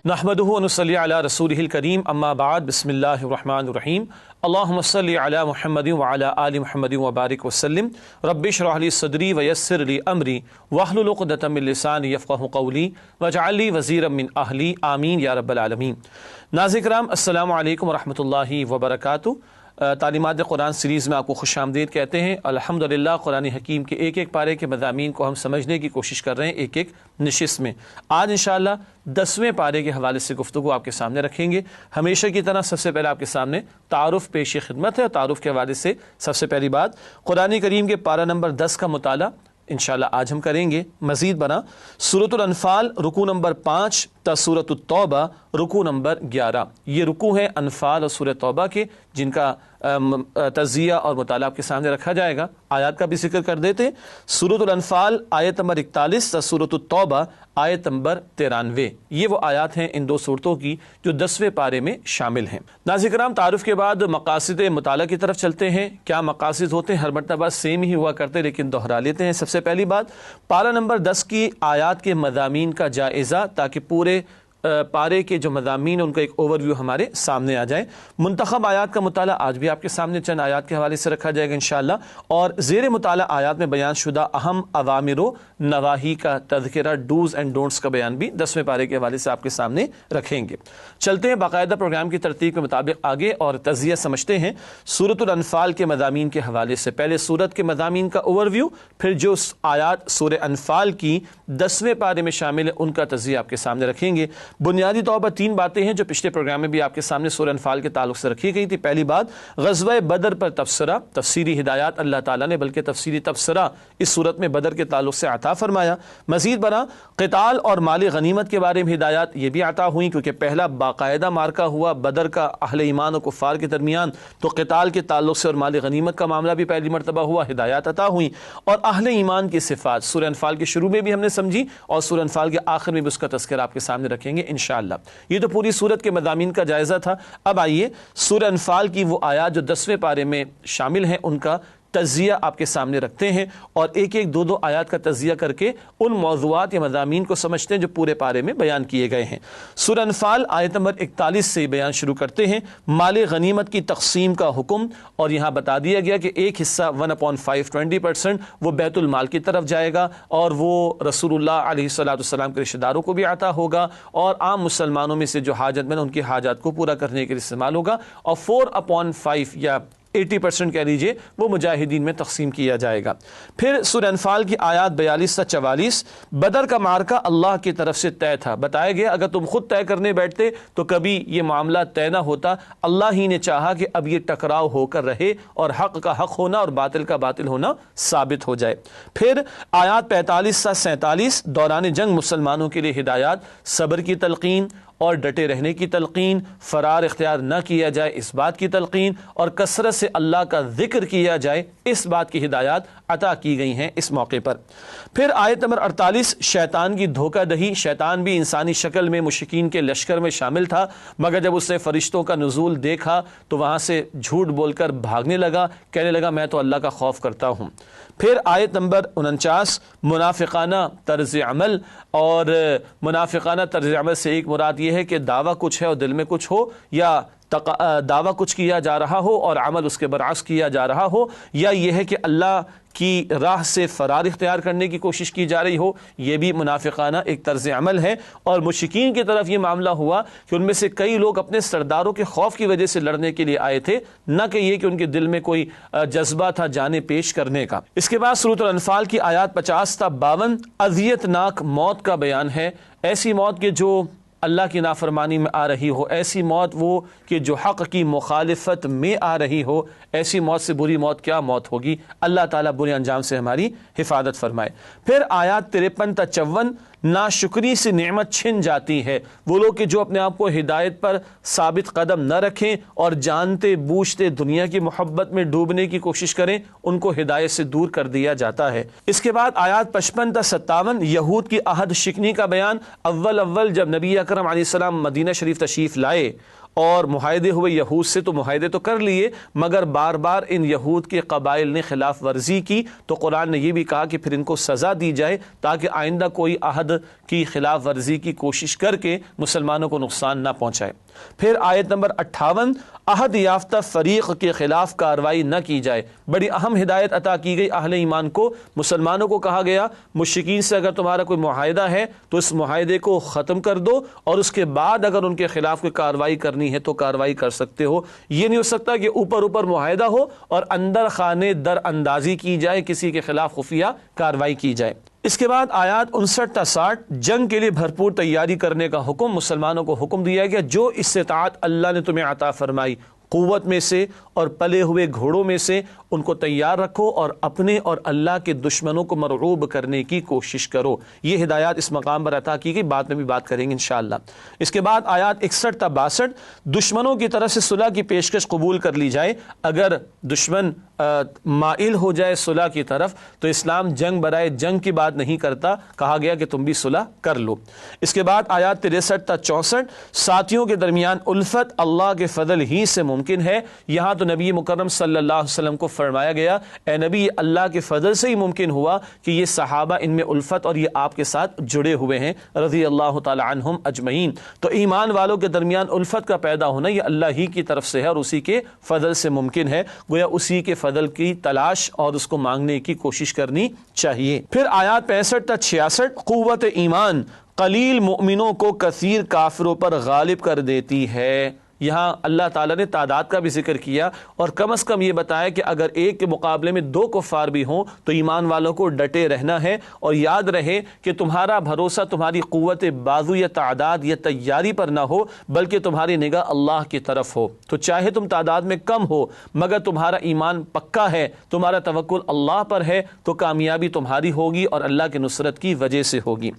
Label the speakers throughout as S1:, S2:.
S1: نحمدہ ونصلی علی رسولہ الکریم اما بعد بسم اللہ الرحمن الرحیم اللہم صلی علی محمد وعلی آل محمد وبارک وسلم رب اشرح لی صدری ویسر لی امری واحلل عقدۃ من لسانی یفقہوا قولی واجعل لی وزیرا من اہلی آمین یا رب العالمین۔ ناظرین کرام السلام علیکم ورحمۃ اللہ وبرکاتہ۔ تعلیمات قرآن سیریز میں آپ کو خوش آمدید کہتے ہیں۔ الحمدللہ قرآن حکیم کے ایک ایک پارے کے مضامین کو ہم سمجھنے کی کوشش کر رہے ہیں ایک ایک نشست میں۔ آج انشاءاللہ 10ویں پارے کے حوالے سے گفتگو آپ کے سامنے رکھیں گے۔ ہمیشہ کی طرح سب سے پہلے آپ کے سامنے تعارف پیش خدمت ہے، اور تعارف کے حوالے سے سب سے پہلی بات قرآن کریم کے پارہ نمبر 10 کا مطالعہ انشاءاللہ آج ہم کریں گے۔ مزید بنا سورۃ الانفال رکوع نمبر 5 تا سورۃ التوبہ رکوع نمبر 11، یہ رکوع ہیں انفال اور سورۃ توبہ کے، جن کا تجزیہ اور مطالعہ آپ کے سامنے رکھا جائے گا۔ آیات کا بھی ذکر کر دیتے ہیں۔ سورۃ الانفال آیت نمبر 41 تا سورۃ التوبہ آیت نمبر 93، یہ وہ آیات ہیں ان دو صورتوں کی جو 10ویں پارے میں شامل ہیں۔ ناظرین کرام تعارف کے بعد مقاصد مطالعہ کی طرف چلتے ہیں۔ کیا مقاصد ہوتے ہیں؟ ہر مرتبہ سیم ہی ہوا کرتے لیکن دہرا لیتے ہیں۔ سب سے پہلی بات پارہ نمبر 10 کی آیات کے مضامین کا جائزہ، تاکہ پورے پارے کے جو مضامین ہیں ان کا ایک اوور ویو ہمارے سامنے آ جائے۔ منتخب آیات کا مطالعہ آج بھی آپ کے سامنے چند آیات کے حوالے سے رکھا جائے گا انشاءاللہ، اور زیر مطالعہ آیات میں بیان شدہ اہم اوامر و نواہی کا تذکرہ، ڈوز اینڈ ڈونٹس کا بیان بھی 10ویں پارے کے حوالے سے آپ کے سامنے رکھیں گے۔ چلتے ہیں باقاعدہ پروگرام کی ترتیب کے مطابق آگے اور تجزیہ سمجھتے ہیں سورۃ الانفال کے مضامین کے حوالے سے۔ پہلے سورت کے مضامین کا اوور ویو، پھر جو آیات سورہ انفال کی 10ویں پارے میں شامل ہیں ان کا تجزیہ آپ کے سامنے رکھیں گے۔ بنیادی طور پر 3 باتیں ہیں جو پچھلے پروگرام میں بھی آپ کے سامنے سورہ انفال کے تعلق سے رکھی گئی تھی۔ پہلی بات غزوہ بدر پر تبصرہ، تفسیری ہدایات اللہ تعالیٰ نے بلکہ تفسیری تبصرہ اس صورت میں بدر کے تعلق سے عطا فرمایا۔ مزید برآں قتال اور مال غنیمت کے بارے میں ہدایات یہ بھی عطا ہوئیں، کیونکہ پہلا باقاعدہ مارکہ ہوا بدر کا اہل ایمان و کفار کے درمیان، تو قتال کے تعلق سے اور مال غنیمت کا معاملہ بھی پہلی مرتبہ ہوا، ہدایات عطا ہوئیں۔ اور اہل ایمان کی صفات سورہ انفال کے شروع میں بھی ہم نے سمجھی، اور سورہ انفال کے آخر میں بھی اس کا تذکرہ آپ کے سامنے رکھیں گے انشاءاللہ۔ یہ تو پوری سورت کے مضامین کا جائزہ تھا۔ اب آئیے سورہ انفال کی وہ آیات جو 10ویں پارے میں شامل ہیں ان کا تجزیہ آپ کے سامنے رکھتے ہیں، اور ایک ایک دو آیات کا تجزیہ کر کے ان موضوعات یا مضامین کو سمجھتے ہیں جو پورے پارے میں بیان کیے گئے ہیں۔ سورہ انفال آیت نمبر 41 سے بیان شروع کرتے ہیں۔ مال غنیمت کی تقسیم کا حکم، اور یہاں بتا دیا گیا کہ ایک حصہ 1/5 20% وہ بیت المال کی طرف جائے گا، اور وہ رسول اللہ علیہ السلام کے رشتہ داروں کو بھی عطا ہوگا، اور عام مسلمانوں میں سے جو حاجت مند ان کی حاجات کو پورا کرنے کے لیے استعمال ہوگا، اور 4/5 یا 80% کہہ لیجئے وہ مجاہدین میں تقسیم کیا جائے گا۔ پھر سورہ انفال کی آیات 42 سے 44، بدر کا معرکہ اللہ کی طرف سے طے تھا۔ بتایا گیا اگر تم خود طے کرنے بیٹھتے تو کبھی یہ معاملہ طے نہ ہوتا، اللہ ہی نے چاہا کہ اب یہ ٹکراؤ ہو کر رہے، اور حق کا حق ہونا اور باطل کا باطل ہونا ثابت ہو جائے۔ پھر آیات 45 سے 47، دوران جنگ مسلمانوں کے لیے ہدایات، صبر کی تلقین اور ڈٹے رہنے کی تلقین، فرار اختیار نہ کیا جائے اس بات کی تلقین، اور کثرت سے اللہ کا ذکر کیا جائے اس بات کی ہدایات عطا کی گئی ہیں اس موقع پر۔ پھر آیت نمبر 48، شیطان کی دھوکہ دہی۔ شیطان بھی انسانی شکل میں مشرکین کے لشکر میں شامل تھا، مگر جب اس نے فرشتوں کا نزول دیکھا تو وہاں سے جھوٹ بول کر بھاگنے لگا، کہنے لگا میں تو اللہ کا خوف کرتا ہوں۔ پھر آیت نمبر 49، منافقانہ طرز عمل، اور منافقانہ طرز عمل سے ایک مراد یہ ہے کہ دعویٰ کچھ ہے اور دل میں کچھ ہو، یا دعویٰ کچھ کیا جا رہا ہو اور عمل اس کے برعکس کیا جا رہا ہو، یا یہ ہے کہ اللہ کی راہ سے فرار اختیار کرنے کی کوشش کی جا رہی ہو، یہ بھی منافقانہ ایک طرز عمل ہے۔ اور مشرکین کی طرف یہ معاملہ ہوا کہ ان میں سے کئی لوگ اپنے سرداروں کے خوف کی وجہ سے لڑنے کے لیے آئے تھے، نہ کہ یہ کہ ان کے دل میں کوئی جذبہ تھا جانیں پیش کرنے کا۔ اس کے بعد سورۃ الانفال کی آیات 50 تا 52، اذیت ناک موت کا بیان ہے۔ ایسی موت کے جو اللہ کی نافرمانی میں آ رہی ہو، ایسی موت وہ کہ جو حق کی مخالفت میں آ رہی ہو، ایسی موت سے بری موت کیا موت ہوگی؟ اللہ تعالیٰ برے انجام سے ہماری حفاظت فرمائے۔ پھر آیات 53 تا 54، ناشکری سے نعمت چھن جاتی ہے۔ وہ لوگ کہ جو اپنے آپ کو ہدایت پر ثابت قدم نہ رکھیں اور جانتے بوجھتے دنیا کی محبت میں ڈوبنے کی کوشش کریں، ان کو ہدایت سے دور کر دیا جاتا ہے۔ اس کے بعد آیات 55 تا 57، یہود کی عہد شکنی کا بیان۔ اول جب نبی اکرم علیہ السلام مدینہ شریف تشریف لائے اور معاہدے ہوئے یہود سے، تو معاہدے تو کر لیے مگر بار بار ان یہود کے قبائل نے خلاف ورزی کی، تو قرآن نے یہ بھی کہا کہ پھر ان کو سزا دی جائے تاکہ آئندہ کوئی عہد کی خلاف ورزی کی کوشش کر کے مسلمانوں کو نقصان نہ پہنچائے۔ پھر آیت نمبر 58، عہد یافتہ فریق کے خلاف کارروائی نہ کی جائے۔ بڑی اہم ہدایت عطا کی گئی اہل ایمان کو، مسلمانوں کو کہا گیا مشرکین سے اگر تمہارا کوئی معاہدہ ہے تو اس معاہدے کو ختم کر دو، اور اس کے بعد اگر ان کے خلاف کوئی کارروائی کرنی ہے تو کارروائی کر سکتے ہو۔ یہ نہیں ہو سکتا کہ اوپر معاہدہ ہو اور اندر خانے در اندازی کی جائے، کسی کے خلاف خفیہ کارروائی کی جائے۔ اس کے بعد آیات 59 تا 60، جنگ کے لیے بھرپور تیاری کرنے کا حکم، مسلمانوں کو حکم دیا گیا جو استطاعت اللہ نے تمہیں عطا فرمائی قوت میں سے اور پلے ہوئے گھوڑوں میں سے ان کو تیار رکھو، اور اپنے اور اللہ کے دشمنوں کو مرعوب کرنے کی کوشش کرو۔ یہ ہدایات اس مقام پر عطا کی گئی، بعد میں بھی بات کریں گے انشاءاللہ۔ اس کے بعد آیات 61 تا 62، دشمنوں کی طرف سے صلح کی پیشکش قبول کر لی جائے۔ اگر دشمن مائل ہو جائے صلح کی طرف تو اسلام جنگ برائے جنگ کی بات نہیں کرتا، کہا گیا کہ تم بھی صلح کر لو۔ اس کے بعد آیات 63 تا 64، ساتھیوں کے درمیان الفت اللہ کے فضل ہی سے ممکن ہے۔ یہاں تو نبی مکرم صلی اللہ علیہ وسلم کو فرمایا گیا اے نبی، اللہ کے فضل سے ہی ممکن ہوا کہ یہ صحابہ ان میں الفت اور یہ آپ کے ساتھ جڑے ہوئے ہیں رضی اللہ تعالی عنہم اجمعین۔ تو ایمان والوں کے درمیان الفت کا پیدا ہونا یہ اللہ ہی کی طرف سے ہے اور اسی کے فضل سے ممکن ہے، گویا اسی کے فضل کی تلاش اور اس کو مانگنے کی کوشش کرنی چاہیے۔ پھر آیات 65 تا 66، قوت ایمان قلیل مومنوں کو کثیر کافروں پر غالب کر دیتی ہے۔ یہاں اللہ تعالیٰ نے تعداد کا بھی ذکر کیا اور کم از کم یہ بتایا کہ اگر ایک کے مقابلے میں 2 کفار بھی ہوں تو ایمان والوں کو ڈٹے رہنا ہے، اور یاد رہے کہ تمہارا بھروسہ تمہاری قوت بازو یا تعداد یا تیاری پر نہ ہو بلکہ تمہاری نگاہ اللہ کی طرف ہو۔ تو چاہے تم تعداد میں کم ہو مگر تمہارا ایمان پکا ہے، تمہارا توکل اللہ پر ہے، تو کامیابی تمہاری ہوگی اور اللہ کی نصرت کی وجہ سے ہوگی۔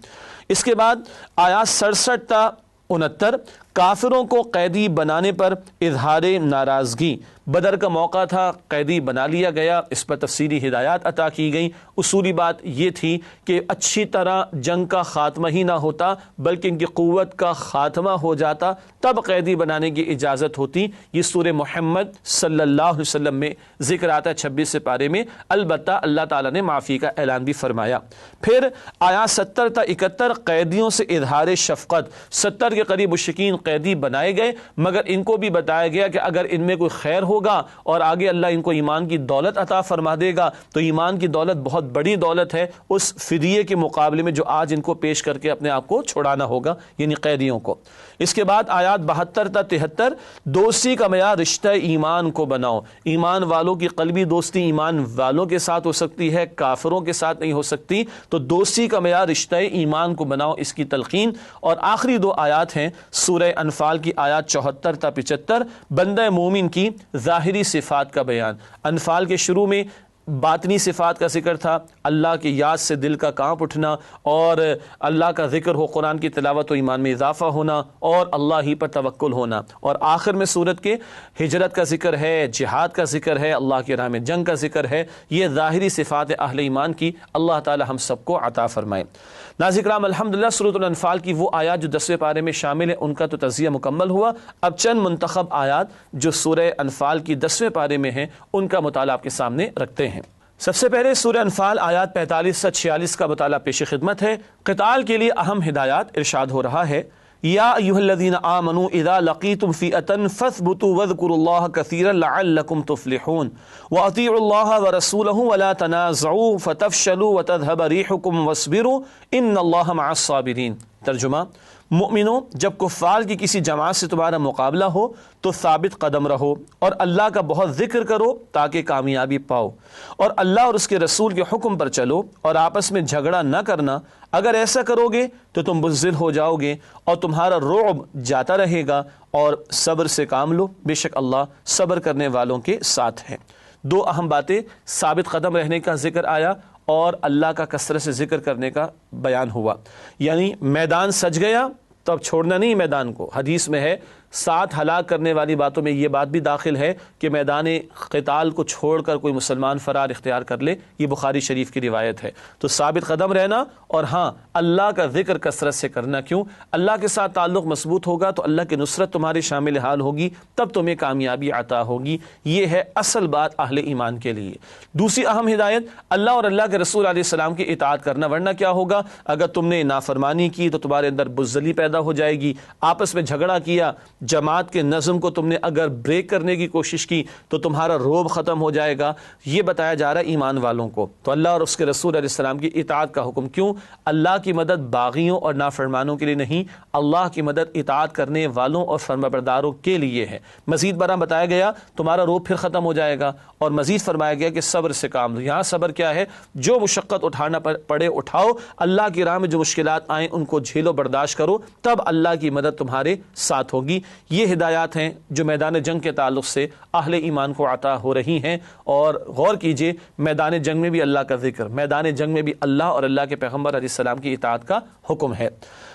S1: اس کے بعد آیات 67 تا 69، کافروں کو قیدی بنانے پر اظہار ناراضگی۔ بدر کا موقع تھا، قیدی بنا لیا گیا، اس پر تفصیلی ہدایات عطا کی گئیں۔ اصولی بات یہ تھی کہ اچھی طرح جنگ کا خاتمہ ہی نہ ہوتا بلکہ ان کی قوت کا خاتمہ ہو جاتا، تب قیدی بنانے کی اجازت ہوتی۔ یہ سورہ محمد صلی اللہ علیہ وسلم میں ذکر آتا ہے 26 پارے میں، البتہ اللہ تعالیٰ نے معافی کا اعلان بھی فرمایا۔ پھر آیات 70 تا 71، قیدیوں سے اظہار شفقت۔ 70 کے قریب مشرکین قیدی بنائے گئے مگر ان کو بھی بتایا گیا کہ اگر ان میں کوئی خیر ہوگا اور آگے اللہ ان کو ایمان کی دولت عطا فرما دے گا تو ایمان کی دولت بہت بڑی دولت ہے، اس فدیے کے مقابلے میں جو آج ان کو پیش کر کے اپنے آپ کو چھڑانا ہوگا، یعنی قیدیوں کو۔ اس کے بعد آیات 72 تا 73، دوستی کا معیار رشتہ ایمان کو بناؤ۔ ایمان والوں کی قلبی دوستی ایمان والوں کے ساتھ ہو سکتی ہے، کافروں کے ساتھ نہیں ہو سکتی، تو دوستی کا معیار رشتہ ایمان کو بناؤ، اس کی تلقین۔ اور آخری 2 آیات ہیں سورہ انفال کی آیات 74 تا 75، بندہ مومن کی ظاہری صفات کا بیان۔ انفال کے شروع میں باطنی صفات کا ذکر تھا، اللہ کی یاد سے دل کا کانپ اٹھنا اور اللہ کا ذکر ہو، قرآن کی تلاوت و ایمان میں اضافہ ہونا اور اللہ ہی پر توکل ہونا، اور آخر میں سورت کے ہجرت کا ذکر ہے، جہاد کا ذکر ہے، اللہ کی راہ میں جنگ کا ذکر ہے۔ یہ ظاہری صفات اہل ایمان کی اللہ تعالی ہم سب کو عطا فرمائے۔ ناظرین کرام، الحمدللہ سورۃ الانفال کی وہ آیات جو 10ویں پارے میں شامل ہیں ان کا تو تجزیہ مکمل ہوا۔ اب چند منتخب آیات جو سورہ انفال کی 10ویں پارے میں ہیں ان کا مطالعہ آپ کے سامنے رکھتے ہیں۔ سب سے پہلے سورہ انفال آیات 45 سے 46 کا مطالعہ پیش خدمت ہے۔ قتال کے لیے اہم ہدایات ارشاد ہو رہا ہے، یا ایھا الذین آمنوا اذا لقیتم فئۃ فاثبتوا واذکروا اللہ کثیرا لعلکم تفلحون واطیعوا اللہ ورسولہ ولا تنازعوا فتفشلوا وتذھب ریحکم واصبروا ان اللہ مع الصابرین۔ ترجمہ، مؤمنوں، جب کفار کی کسی جماعت سے تمہارا مقابلہ ہو تو ثابت قدم رہو اور اللہ کا بہت ذکر کرو تاکہ کامیابی پاؤ، اور اللہ اور اس کے رسول کے حکم پر چلو اور آپس میں جھگڑا نہ کرنا۔ اگر ایسا کرو گے تو تم بزدل ہو جاؤ گے اور تمہارا رعب جاتا رہے گا، اور صبر سے کام لو، بے شک اللہ صبر کرنے والوں کے ساتھ ہے۔ 2 اہم باتیں، ثابت قدم رہنے کا ذکر آیا اور اللہ کا کثرت سے ذکر کرنے کا بیان ہوا، یعنی میدان سج گیا تو اب چھوڑنا نہیں میدان کو۔ حدیث میں ہے ساتھ ہلاک کرنے والی باتوں میں یہ بات بھی داخل ہے کہ میدان قتال کو چھوڑ کر کوئی مسلمان فرار اختیار کر لے، یہ بخاری شریف کی روایت ہے۔ تو ثابت قدم رہنا، اور ہاں اللہ کا ذکر کثرت سے کرنا۔ کیوں؟ اللہ کے ساتھ تعلق مضبوط ہوگا تو اللہ کی نصرت تمہارے شامل حال ہوگی، تب تمہیں کامیابی عطا ہوگی۔ یہ ہے اصل بات اہل ایمان کے لیے۔ دوسری اہم ہدایت اللہ اور اللہ کے رسول علیہ السلام کی اطاعت کرنا، ورنہ کیا ہوگا؟ اگر تم نے نافرمانی کی تو تمہارے اندر بزدلی پیدا ہو جائے گی، آپس میں جھگڑا کیا، جماعت کے نظم کو تم نے اگر بریک کرنے کی کوشش کی تو تمہارا روب ختم ہو جائے گا۔ یہ بتایا جا رہا ہے ایمان والوں کو، تو اللہ اور اس کے رسول علیہ السلام کی اطاعت کا حکم۔ کیوں؟ اللہ کی مدد باغیوں اور نافرمانوں کے لیے نہیں، اللہ کی مدد اطاعت کرنے والوں اور فرمانبرداروں کے لیے ہے۔ مزید برآں بتایا گیا تمہارا روب پھر ختم ہو جائے گا، اور مزید فرمایا گیا کہ صبر سے کام لو۔ یہاں صبر کیا ہے؟ جو مشقت اٹھانا پڑے اٹھاؤ، اللہ کی راہ میں جو مشکلات آئیں ان کو جھیلو، برداشت کرو، تب اللہ کی مدد تمہارے ساتھ ہوگی۔ یہ ہدایات ہیں جو میدان جنگ کے تعلق سے اہل ایمان کو عطا ہو رہی ہیں، اور غور کیجئے میدان جنگ میں بھی اللہ کا ذکر، میدان جنگ میں بھی اللہ اور اللہ کے پیغمبر علیہ السلام کی اطاعت کا حکم ہے۔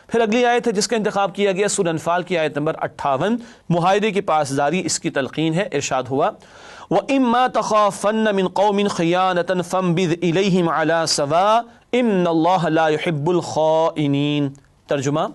S1: پھر اگلی آیت ہے جس کا انتخاب کیا گیا سورہ انفال کی آیت نمبر 58، معاہدے کی پاسداری، اس کی تلقین ہے۔ ارشاد ہوا وَإِمَّا تَخَافَنَّ مِن قَوْمٍ خِيَانَةً فَانبِذْ إِلَيْهِمْ عَلَى سَوَاءٍ إِنَّ اللَّهَ لَا يُحِبُّ الْخَائِنِينَ۔ ترجمہ،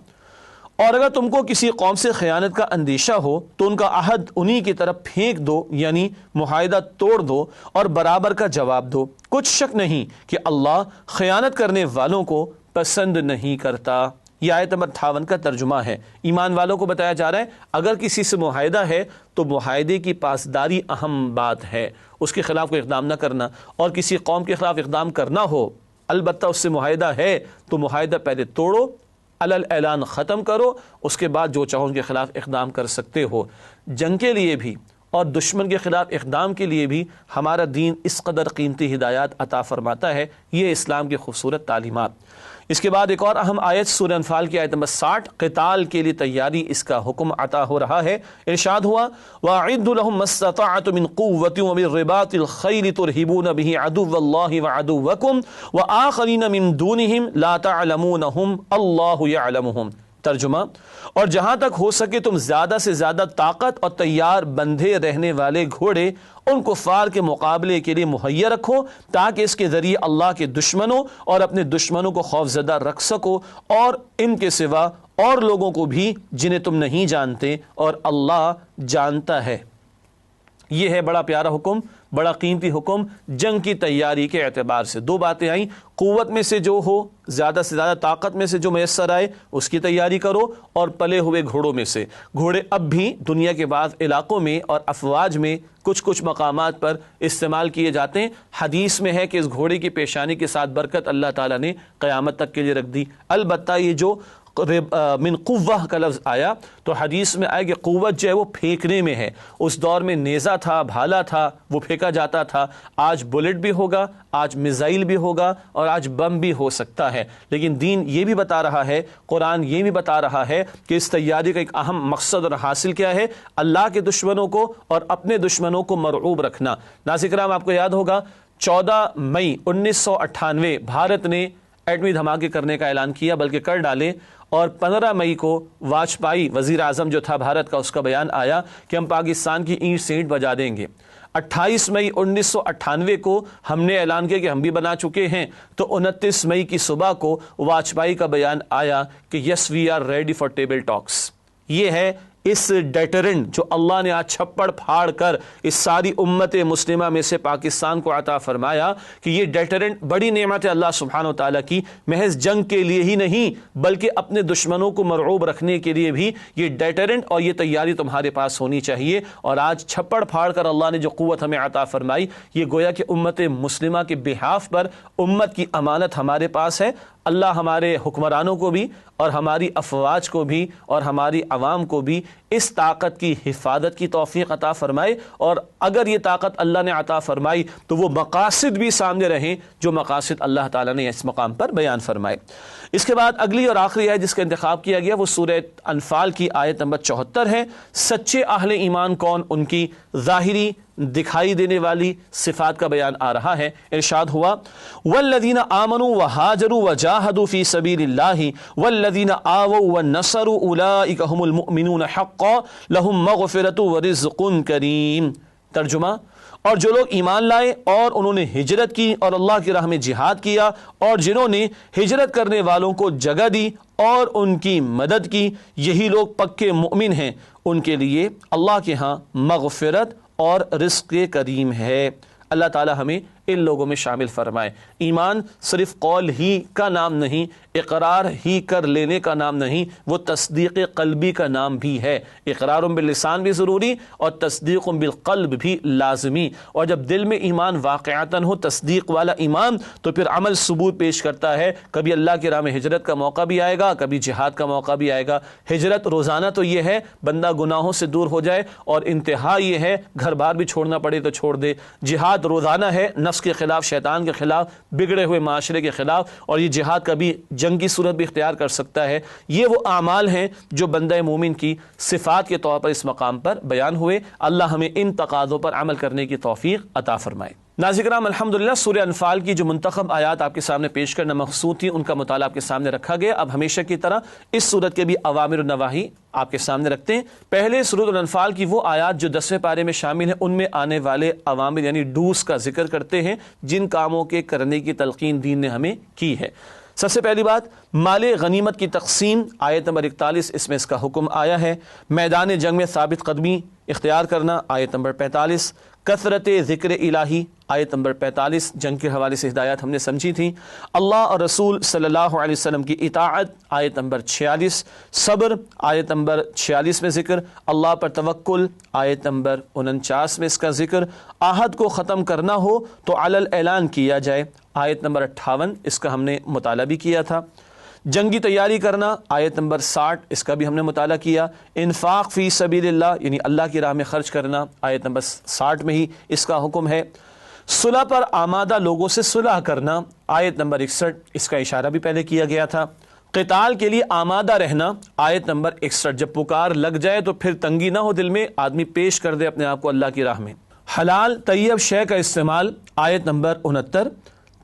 S1: اور اگر تم کو کسی قوم سے خیانت کا اندیشہ ہو تو ان کا عہد انہی کی طرف پھینک دو، یعنی معاہدہ توڑ دو اور برابر کا جواب دو۔ کچھ شک نہیں کہ اللہ خیانت کرنے والوں کو پسند نہیں کرتا۔ یہ آیت نمبر 58 کا ترجمہ ہے۔ ایمان والوں کو بتایا جا رہا ہے اگر کسی سے معاہدہ ہے تو معاہدے کی پاسداری اہم بات ہے، اس کے خلاف کوئی اقدام نہ کرنا، اور کسی قوم کے خلاف اقدام کرنا ہو البتہ اس سے معاہدہ ہے تو معاہدہ پہلے توڑو، علل اعلان ختم کرو، اس کے بعد جو چاہو ان کے خلاف اقدام کر سکتے ہو۔ جنگ کے لیے بھی اور دشمن کے خلاف اقدام کے لیے بھی ہمارا دین اس قدر قیمتی ہدایات عطا فرماتا ہے۔ یہ اسلام کی خوبصورت تعلیمات۔ اس کے بعد ایک اور اہم آیت سورہ انفال کی آیت نمبر 60، قتال کے لیے تیاری، اس کا حکم عطا ہو رہا ہے۔ ارشاد ہوا وَأَعِدُّوا لَهُم مَّا اسْتَطَعْتُم مِّن قُوَّةٍ وَمِن رِّبَاطِ الْخَيْلِ تُرْهِبُونَ بِهِ عَدُوَّ اللَّهِ وَعَدُوَّكُمْ وَآخَرِينَ مِن دُونِهِمْ لَا تَعْلَمُونَهُمْ اللَّهُ يَعْلَمُهُمْ۔ ترجمہ، اور جہاں تک ہو سکے تم زیادہ سے زیادہ طاقت اور تیار بندھے رہنے والے گھوڑے ان کفار کے مقابلے کے لیے مہیا رکھو، تاکہ اس کے ذریعے اللہ کے دشمنوں اور اپنے دشمنوں کو خوف زدہ رکھ سکو، اور ان کے سوا اور لوگوں کو بھی جنہیں تم نہیں جانتے، اور اللہ جانتا ہے۔ یہ ہے بڑا پیارا حکم، بڑا قیمتی حکم جنگ کی تیاری کے اعتبار سے۔ دو باتیں آئیں، قوت میں سے جو ہو، زیادہ سے زیادہ طاقت میں سے جو میسر آئے اس کی تیاری کرو، اور پلے ہوئے گھوڑوں میں سے۔ گھوڑے اب بھی دنیا کے بعض علاقوں میں اور افواج میں کچھ مقامات پر استعمال کیے جاتے ہیں۔ حدیث میں ہے کہ اس گھوڑے کی پیشانی کے ساتھ برکت اللہ تعالیٰ نے قیامت تک کے لیے رکھ دی۔ البتہ یہ جو من قوہ کا لفظ آیا تو حدیث میں آئے کہ قوت جو ہے وہ پھینکنے میں ہے۔ اس دور میں نیزہ تھا، بھالا تھا، وہ پھینکا جاتا تھا۔ آج بلٹ بھی ہوگا، آج میزائل بھی ہوگا، اور آج بم بھی ہو سکتا ہے، لیکن دین یہ بھی بتا رہا ہے، قرآن یہ بھی بتا رہا ہے کہ اس تیاری کا ایک اہم مقصد اور حاصل کیا ہے؟ اللہ کے دشمنوں کو اور اپنے دشمنوں کو مرعوب رکھنا۔ ناظرین کرام، آپ کو یاد ہوگا 14 مئی 1998 بھارت نے ایٹمی دھماکے کرنے کا اعلان کیا، بلکہ کر ڈالے، اور 15 مئی کو واجپئی وزیر اعظم جو تھا بھارت کا، اس کا بیان آیا کہ ہم پاکستان کی اینٹ سے اینٹ بجا دیں گے۔ 28 مئی 1998 کو ہم نے اعلان کیا کہ ہم بھی بنا چکے ہیں، تو 29 مئی کی صبح کو واجپئی کا بیان آیا کہ yes we are ready for table talks. یہ ہے اس ڈیٹرنٹ جو اللہ نے آج چھپڑ پھاڑ کر اس ساری امت مسلمہ میں سے پاکستان کو عطا فرمایا، کہ یہ ڈیٹرنٹ بڑی نعمت ہے اللہ سبحانہ و تعالیٰ کی، محض جنگ کے لیے ہی نہیں بلکہ اپنے دشمنوں کو مرعوب رکھنے کے لیے بھی یہ ڈیٹرنٹ اور یہ تیاری تمہارے پاس ہونی چاہیے۔ اور آج چھپڑ پھاڑ کر اللہ نے جو قوت ہمیں عطا فرمائی، یہ گویا کہ امت مسلمہ کے بہاف پر امت کی امانت ہمارے پاس ہے۔ اللہ ہمارے حکمرانوں کو بھی اور ہماری افواج کو بھی اور ہماری عوام کو بھی اس طاقت کی حفاظت کی توفیق عطا فرمائے، اور اگر یہ طاقت اللہ نے عطا فرمائی تو وہ مقاصد بھی سامنے رہیں جو مقاصد اللہ تعالیٰ نے اس مقام پر بیان فرمائے۔ اس کے بعد اگلی اور آخری آیت جس کا انتخاب کیا گیا وہ سورہ انفال کی آیت نمبر 74 ہے۔ سچے اہل ایمان کون؟ ان کی ظاہری دکھائی دینے والی صفات کا بیان آ رہا ہے۔ ارشاد ہوا والذین آمنوا وہاجروا وجاہدوا فی سبیل اللہ والذین آووا ونصروا اولئک هم المؤمنون حقا لهم مغفرۃ ورزق کریم۔ ترجمہ، اور جو لوگ ایمان لائے اور انہوں نے ہجرت کی اور اللہ کی راہ میں جہاد کیا، اور جنہوں نے ہجرت کرنے والوں کو جگہ دی اور ان کی مدد کی، یہی لوگ پکے مومن ہیں، ان کے لیے اللہ کے ہاں مغفرت اور رزق کریم ہے۔ اللہ تعالی ہمیں ان لوگوں میں شامل فرمائے۔ ایمان صرف قول ہی کا نام نہیں، اقرار ہی کر لینے کا نام نہیں، وہ تصدیق قلبی کا نام بھی ہے۔ اقرار باللسان بھی ضروری اور تصدیق بالقلب بھی لازمی، اور جب دل میں ایمان واقعتاً ہو، تصدیق والا ایمان، تو پھر عمل ثبوت پیش کرتا ہے۔ کبھی اللہ کی راہ میں ہجرت کا موقع بھی آئے گا، کبھی جہاد کا موقع بھی آئے گا۔ ہجرت روزانہ تو یہ ہے بندہ گناہوں سے دور ہو جائے، اور انتہا یہ ہے گھر بار بھی چھوڑنا پڑے تو چھوڑ دے۔ جہاد روزانہ ہے نفس کے خلاف، شیطان کے خلاف، بگڑے ہوئے معاشرے کے خلاف، اور یہ جہاد کبھی جنگ کی صورت بھی اختیار کر سکتا ہے۔ یہ وہ اعمال ہیں جو بندہ مومن کی صفات کے طور پر اس مقام پر بیان ہوئے۔ اللہ ہمیں ان تقاضوں پر عمل کرنے کی توفیق عطا فرمائے۔ ناظرین کرام، الحمدللہ سورہ انفال کی جو منتخب آیات آپ کے سامنے پیش کرنا مقصود تھی، ان کا مطالعہ آپ کے سامنے رکھا گیا۔ اب ہمیشہ کی طرح اس سورت کے بھی اوامر و نواہی آپ کے سامنے رکھتے ہیں۔ پہلے سورۃ الانفال کی وہ آیات جو 10ویں پارے میں شامل ہیں، ان میں آنے والے اوامر یعنی ڈوز کا ذکر کرتے ہیں، جن کاموں کے کرنے کی تلقین دین نے ہمیں کی ہے۔ سب سے پہلی بات، مال غنیمت کی تقسیم، آیت نمبر 41، اس میں اس کا حکم آیا ہے۔ میدان جنگ میں ثابت قدمی اختیار کرنا، آیت نمبر 45۔ کثرت ذکر الہی، آیت نمبر 45، جنگ کے حوالے سے ہدایات ہم نے سمجھی تھیں۔ اللہ اور رسول صلی اللہ علیہ وسلم کی اطاعت، آیت نمبر 46۔ صبر، آیت نمبر 46 میں ذکر۔ اللہ پر توکل، آیت نمبر 49 میں اس کا ذکر۔ عہد کو ختم کرنا ہو تو علی الاعلان کیا جائے، آیت نمبر 58، اس کا ہم نے مطالعہ بھی کیا تھا۔ جنگی تیاری کرنا، آیت نمبر 60، اس کا بھی ہم نے مطالعہ کیا۔ انفاق فی سبیل اللہ یعنی اللہ کی راہ میں خرچ کرنا، آیت نمبر 60 میں ہی اس کا حکم ہے۔ صلح پر آمادہ لوگوں سے صلح کرنا، آیت نمبر 61، اس کا اشارہ بھی پہلے کیا گیا تھا۔ قتال کے لیے آمادہ رہنا، آیت نمبر 61، جب پکار لگ جائے تو پھر تنگی نہ ہو دل میں، آدمی پیش کر دے اپنے آپ کو اللہ کی راہ میں۔ حلال طیب شے کا استعمال، آیت نمبر 69۔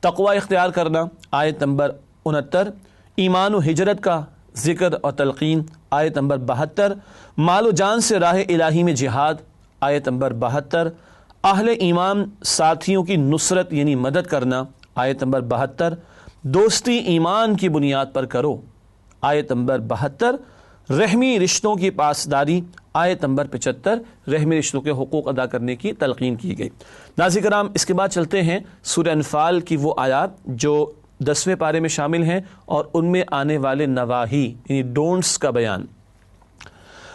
S1: تقوی اختیار کرنا، آیت نمبر 69۔ ایمان و ہجرت کا ذکر اور تلقین، آیت نمبر 72۔ مال و جان سے راہ الہی میں جہاد، آیت نمبر 72۔ اہل ایمان ساتھیوں کی نصرت یعنی مدد کرنا، آیت نمبر 72۔ دوستی ایمان کی بنیاد پر کرو، آیت نمبر 72۔ رحمی رشتوں کی پاسداری، آیت نمبر 75۔ رحمی رشتوں کے حقوق ادا کرنے کی تلقین کی گئی۔ ناظرین کرام، اس کے بعد چلتے ہیں سورہ انفال کی وہ آیات جو 10ویں پارے میں شامل ہیں، اور ان میں آنے والے نواہی یعنی ڈونٹس کا بیان۔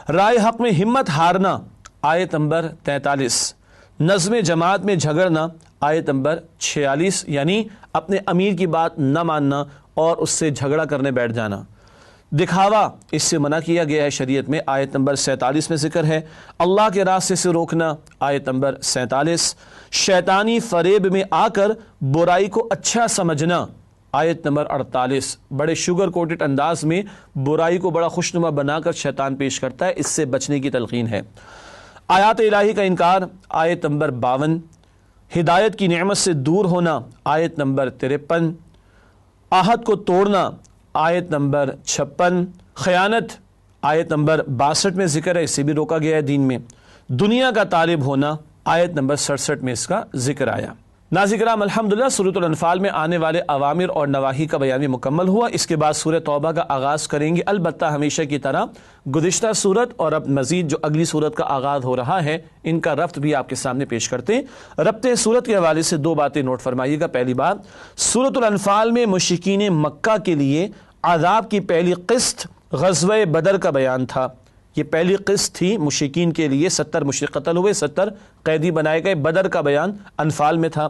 S1: رائے حق میں ہمت ہارنا، آیت نمبر 43۔ نظم جماعت میں جھگڑنا، آیت نمبر 46، یعنی اپنے امیر کی بات نہ ماننا اور اس سے جھگڑا کرنے بیٹھ جانا۔ دکھاوا اس سے منع کیا گیا ہے شریعت میں، آیت نمبر 47 میں ذکر ہے۔ اللہ کے راستے سے روکنا، آیت نمبر 47۔ شیطانی فریب میں آ کر برائی کو اچھا سمجھنا، آیت نمبر 48۔ بڑے شوگر کوٹڈ انداز میں برائی کو بڑا خوشنما بنا کر شیطان پیش کرتا ہے، اس سے بچنے کی تلقین ہے۔ آیات الہی کا انکار، آیت نمبر 52۔ ہدایت کی نعمت سے دور ہونا، آیت نمبر 53۔ عہد کو توڑنا، آیت نمبر 56۔ خیانت، آیت نمبر 62 میں ذکر ہے، اسے بھی روکا گیا ہے دین میں۔ دنیا کا طالب ہونا، آیت نمبر 67 میں اس کا ذکر آیا۔ ناظرین کرام، الحمدللہ سورۃ الانفال میں آنے والے اوامر اور نواہی کا بیان بھی مکمل ہوا۔ اس کے بعد سورہ توبہ کا آغاز کریں گے، البتہ ہمیشہ کی طرح گزشتہ سورت اور اب مزید جو اگلی سورت کا آغاز ہو رہا ہے، ان کا ربط بھی آپ کے سامنے پیش کرتے ہیں۔ ربط سورت کے حوالے سے دو باتیں نوٹ فرمائیے گا۔ پہلی بات، سورۃ الانفال میں مشرکین مکہ کے لیے عذاب کی پہلی قسط غزوہ بدر کا بیان تھا۔ یہ پہلی قسط تھی مشرکین کے لیے، 70 مشرک قتل ہوئے، 70 قیدی بنائے گئے۔ بدر کا بیان انفال میں تھا۔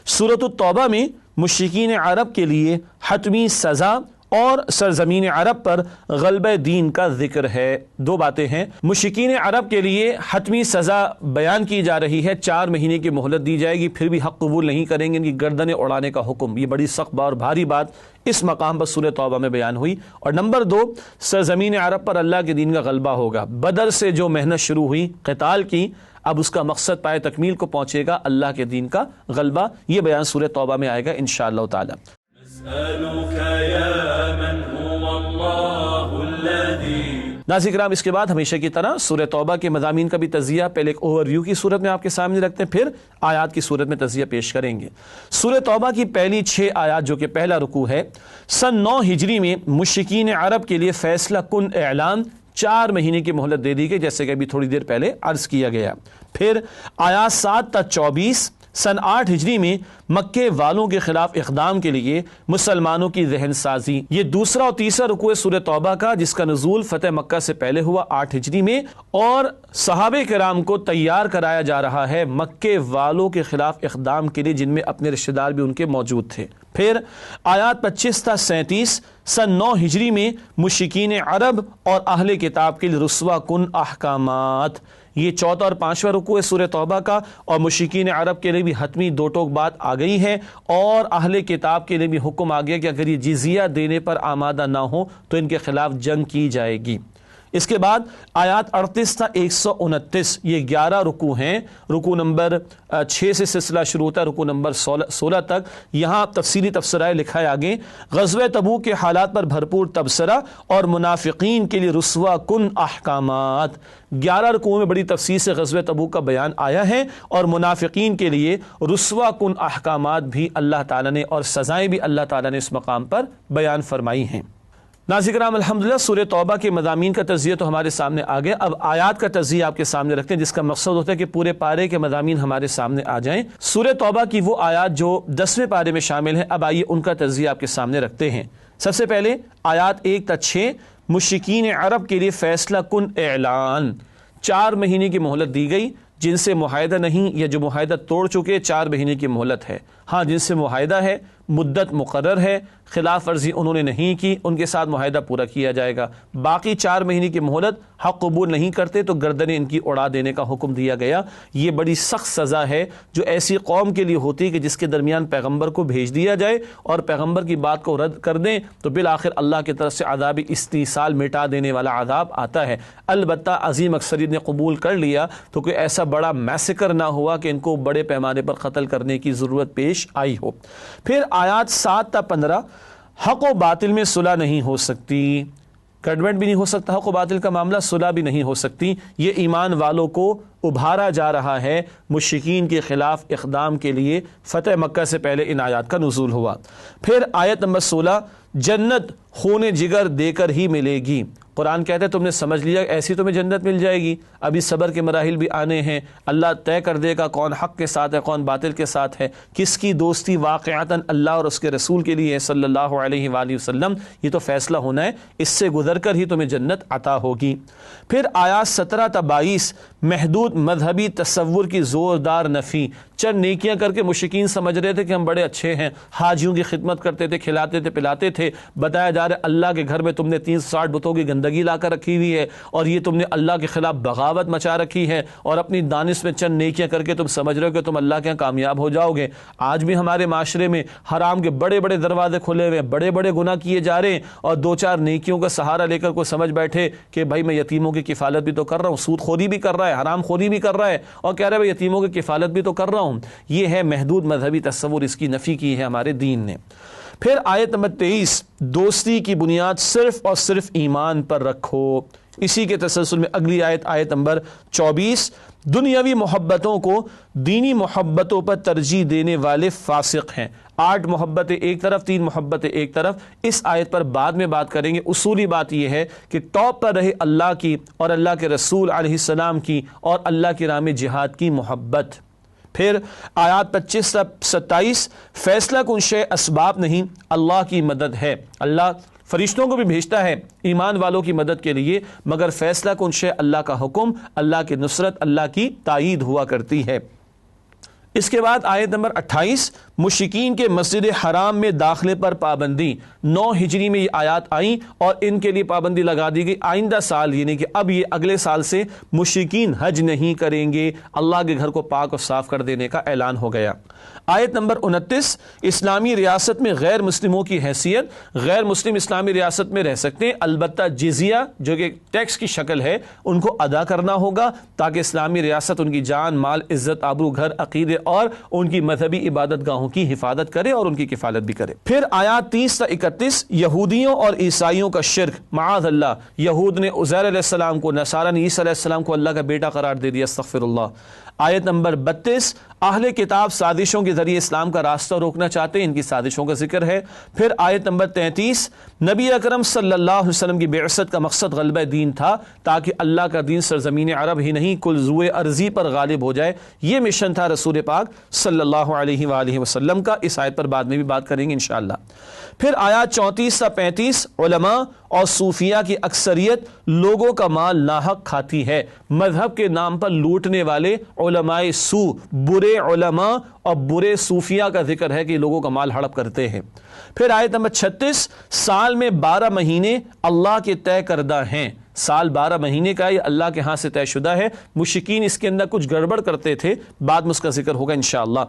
S1: سورۃ التوبہ میں مشرکین عرب کے لیے حتمی سزا اور سرزمین عرب پر غلبہ دین کا ذکر ہے۔ دو باتیں ہیں، مشرکین عرب کے لیے حتمی سزا بیان کی جا رہی ہے، 4 مہینے کی مہلت دی جائے گی، پھر بھی حق قبول نہیں کریں گے، ان کی گردنیں اڑانے کا حکم۔ یہ بڑی سخت اور بھاری بات اس مقام پر سورہ توبہ میں بیان ہوئی۔ اور نمبر 2، سرزمین عرب پر اللہ کے دین کا غلبہ ہوگا۔ بدر سے جو محنت شروع ہوئی قتال کی، اب اس کا مقصد پائے تکمیل کو پہنچے گا، اللہ کے دین کا غلبہ۔ یہ بیان سورہ توبہ میں آئے گا انشاءاللہ تعالی۔ ناظرین کرام، اس کے بعد ہمیشہ کی طرح سورہ توبہ کے مضامین کا بھی تجزیہ پہلے ایک اوور ویو کی صورت میں آپ کے سامنے رکھتے ہیں، پھر آیات کی صورت میں تجزیہ پیش کریں گے۔ سورہ توبہ کی پہلی 6 آیات جو کہ پہلا رکوع ہے، سن 9 ہجری میں مشرکین عرب کے لیے فیصلہ کن اعلان، 4 مہینے کی مہلت دے دی گئی، جیسے کہ ابھی تھوڑی دیر پہلے عرض کیا گیا۔ پھر آیات 7 تا 24، سن 8 ہجری میں مکے والوں کے خلاف اقدام کے لیے مسلمانوں کی ذہن سازی۔ یہ دوسرا اور تیسرا رکوع سورہ توبہ کا، جس کا نزول فتح مکہ سے پہلے ہوا 8 ہجری میں، اور صحابہ کرام کو تیار کرایا جا رہا ہے مکے والوں کے خلاف اقدام کے لیے، جن میں اپنے رشتہ دار بھی ان کے موجود تھے۔ پھر آیات 25 تا 37، سن 9 ہجری میں مشرکین عرب اور اہل کتاب کے لیے رسوا کن احکامات۔ یہ چوتھا اور 5واں رکوع ہے سورہ توبہ کا، اور مشرکین عرب کے لیے بھی حتمی 2 ٹوک بات آ گئی ہے، اور اہل کتاب کے لیے بھی حکم آ گیا کہ اگر یہ جزیہ دینے پر آمادہ نہ ہو تو ان کے خلاف جنگ کی جائے گی۔ اس کے بعد آیات 38 تا 129، یہ 11 رکوع ہیں۔ رکوع نمبر 6 سے سلسلہ شروع ہوتا ہے رکوع نمبر 16 تک۔ یہاں تفصیلی تبصرہ لکھا ہے آگے، غزوہ تبوک کے حالات پر بھرپور تبصرہ اور منافقین کے لیے رسوا کن احکامات۔ 11 رکوعوں میں بڑی تفصیل سے غزوہ تبوک کا بیان آیا ہے، اور منافقین کے لیے رسوا کن احکامات بھی اللہ تعالیٰ نے، اور سزائیں بھی اللہ تعالیٰ نے اس مقام پر بیان فرمائی ہیں۔ ناظرین کرام، الحمدللہ سورہ توبہ کے مضامین کا تجزیہ تو ہمارے سامنے آ گیا، اب آیات کا تجزیہ آپ کے سامنے رکھتے ہیں، جس کا مقصد ہوتا ہے کہ پورے پارے کے مضامین ہمارے سامنے آ جائیں۔ سورہ توبہ کی وہ آیات جو 10ویں پارے میں شامل ہیں، اب آئیے ان کا تجزیہ آپ کے سامنے رکھتے ہیں۔ سب سے پہلے آیات 1 تا 6، مشرکین عرب کے لیے فیصلہ کن اعلان، 4 مہینے کی مہلت دی گئی۔ جن سے معاہدہ نہیں یا جو معاہدہ توڑ چکے 4 مہینے کی مہلت ہے۔ ہاں، جن سے معاہدہ ہے، مدت مقرر ہے، خلاف ورزی انہوں نے نہیں کی، ان کے ساتھ معاہدہ پورا کیا جائے گا۔ باقی 4 مہینے کی مہلت حق قبول نہیں کرتے تو گردنیں ان کی اڑا دینے کا حکم دیا گیا۔ یہ بڑی سخت سزا ہے جو ایسی قوم کے لیے ہوتی ہے کہ جس کے درمیان پیغمبر کو بھیج دیا جائے اور پیغمبر کی بات کو رد کر دیں تو بالآخر اللہ کی طرف سے عذاب استیصال، مٹا دینے والا عذاب آتا ہے۔ البتہ عظیم اکثریت نے قبول کر لیا تو کوئی ایسا بڑا میسیکر نہ ہوا کہ ان کو بڑے پیمانے پر قتل کرنے کی ضرورت پیش آئی ہو۔ پھر آیات 7 تا 15، حق و باطل میں صلح نہیں ہو سکتی، گڈوڈ بھی نہیں ہو سکتا، حق و باطل کا معاملہ، صلح بھی نہیں ہو سکتی۔ یہ ایمان والوں کو ابھارا جا رہا ہے مشرکین کے خلاف اقدام کے لیے۔ فتح مکہ سے پہلے ان آیات کا نزول ہوا۔ پھر آیت نمبر 16، جنت خون جگر دے کر ہی ملے گی۔ قرآن کہتا ہے تم نے سمجھ لیا ایسی تمہیں جنت مل جائے گی، ابھی صبر کے مراحل بھی آنے ہیں، اللہ طے کر دے گا کون حق کے ساتھ ہے کون باطل کے ساتھ ہے، کس کی دوستی واقعتاً اللہ اور اس کے رسول کے لیے ہے صلی اللہ علیہ وآلہ وسلم، یہ تو فیصلہ ہونا ہے، اس سے گزر کر ہی تمہیں جنت عطا ہوگی۔ پھر آیات 17 تا 22، محدود مذہبی تصور کی زوردار نفی۔ چند نیکیاں کر کے مشرکین سمجھ رہے تھے کہ ہم بڑے اچھے ہیں، حاجیوں کی خدمت کرتے تھے، کھلاتے تھے پلاتے تھے، بتایا جا رہا ہے اللہ کے گھر میں تم نے 360 بتوں کی گندگی لا کر رکھی ہوئی ہے اور یہ تم نے اللہ کے خلاف بغاوت مچا رکھی ہے، اور اپنی دانش میں چند نیکیاں کر کے تم سمجھ رہے ہو کہ تم اللہ کے یہاں کامیاب ہو جاؤ گے۔ آج بھی ہمارے معاشرے میں حرام کے بڑے بڑے دروازے کھلے ہوئے ہیں، بڑے بڑے گناہ کیے جا رہے ہیں، اور 2-4 نیکیوں کا سہارا لے کر کوئی سمجھ بیٹھے کہ بھائی میں یتیموں کی کفالت بھی تو کر رہا ہوں، سود خوری بھی کر رہا ہے، حرام خوری بھی کر رہا ہے، اور کہہ رہا ہے بھائی یتیموں کی کفالت بھی تو کر رہا ہوں۔ یہ ہے محدود مذہبی تصور، اس کی نفی کی ہے ہمارے دین نے۔ پھر آیت نمبر 23، دوستی کی بنیاد صرف اور صرف ایمان پر رکھو۔ اسی کے تسلسل میں اگلی آیت نمبر 24، دنیاوی محبتوں کو دینی محبتوں پر ترجیح دینے والے فاسق ہیں۔ 8 محبتیں ایک طرف، 3 محبتیں ایک طرف، اس آیت پر بعد میں بات کریں گے۔ اصولی بات یہ ہے کہ ٹاپ پر رہے اللہ کی اور اللہ کے رسول علیہ السلام کی اور اللہ کی راہ میں جہاد کی محبت۔ پھر آیات 25 سے 27، فیصلہ کن شے اسباب نہیں، اللہ کی مدد ہے۔ اللہ فرشتوں کو بھی بھیجتا ہے ایمان والوں کی مدد کے لیے، مگر فیصلہ کن شے اللہ کا حکم، اللہ کی نصرت، اللہ کی تائید ہوا کرتی ہے۔ اس کے بعد آیت نمبر 28، مشرکین کے مسجد حرام میں داخلے پر پابندی۔ 9 ہجری میں یہ آیات آئیں اور ان کے لیے پابندی لگا دی گئی، آئندہ سال یعنی کہ اب یہ اگلے سال سے مشرکین حج نہیں کریں گے، اللہ کے گھر کو پاک اور صاف کر دینے کا اعلان ہو گیا۔ آیت نمبر 29، اسلامی ریاست میں غیر مسلموں کی حیثیت، غیر مسلم اسلامی ریاست میں رہ سکتے ہیں، البتہ جزیہ جو کہ ٹیکس کی شکل ہے ان کو ادا کرنا ہوگا تاکہ اسلامی ریاست ان کی جان، مال، عزت، آبرو، گھر، عقیدے اور ان کی مذہبی عبادت گاہوں کی حفاظت کرے اور ان کی کفالت بھی کرے۔ پھر آیات 30 تا 31، یہودیوں اور عیسائیوں کا شرک، معاذ اللہ، یہود نے عزیر علیہ السلام کو، نصارہ نے عیسیٰ علیہ السلام کو اللہ کا بیٹا قرار دے دیا، استغفر اللہ۔ آیت نمبر 32، اہل کتاب سازشوں کے ذریعے اسلام کا راستہ روکنا چاہتے ہیں، ان کی سازشوں کا ذکر ہے۔ پھر آیت نمبر 33، نبی اکرم صلی اللہ علیہ وسلم کی بعثت کا مقصد غلبہ دین تھا تاکہ اللہ کا دین سرزمین عرب ہی نہیں کل زوئے ارضی پر غالب ہو جائے، یہ مشن تھا رسول پاک صلی اللہ علیہ وآلہ وسلم کا۔ اس آیت پر بعد میں بھی بات کریں گے انشاءاللہ۔ پھر آیات 34 تا 35، علماء اور صوفیہ کی اکثریت لوگوں کا مال ناحق کھاتی ہے، مذہب کے نام پر لوٹنے والے علماء سو، برے علماء اور برے صوفیہ کا ذکر ہے کہ لوگوں کا مال ہڑپ کرتے ہیں۔ پھر آیت نمبر 36، سال میں 12 مہینے اللہ کے طے کردہ ہیں، سال 12 مہینے کا یہ اللہ کے ہاں سے طے شدہ ہے، مشرکین اس کے اندر کچھ گڑبڑ کرتے تھے، بعد میں اس کا ذکر ہوگا انشاءاللہ۔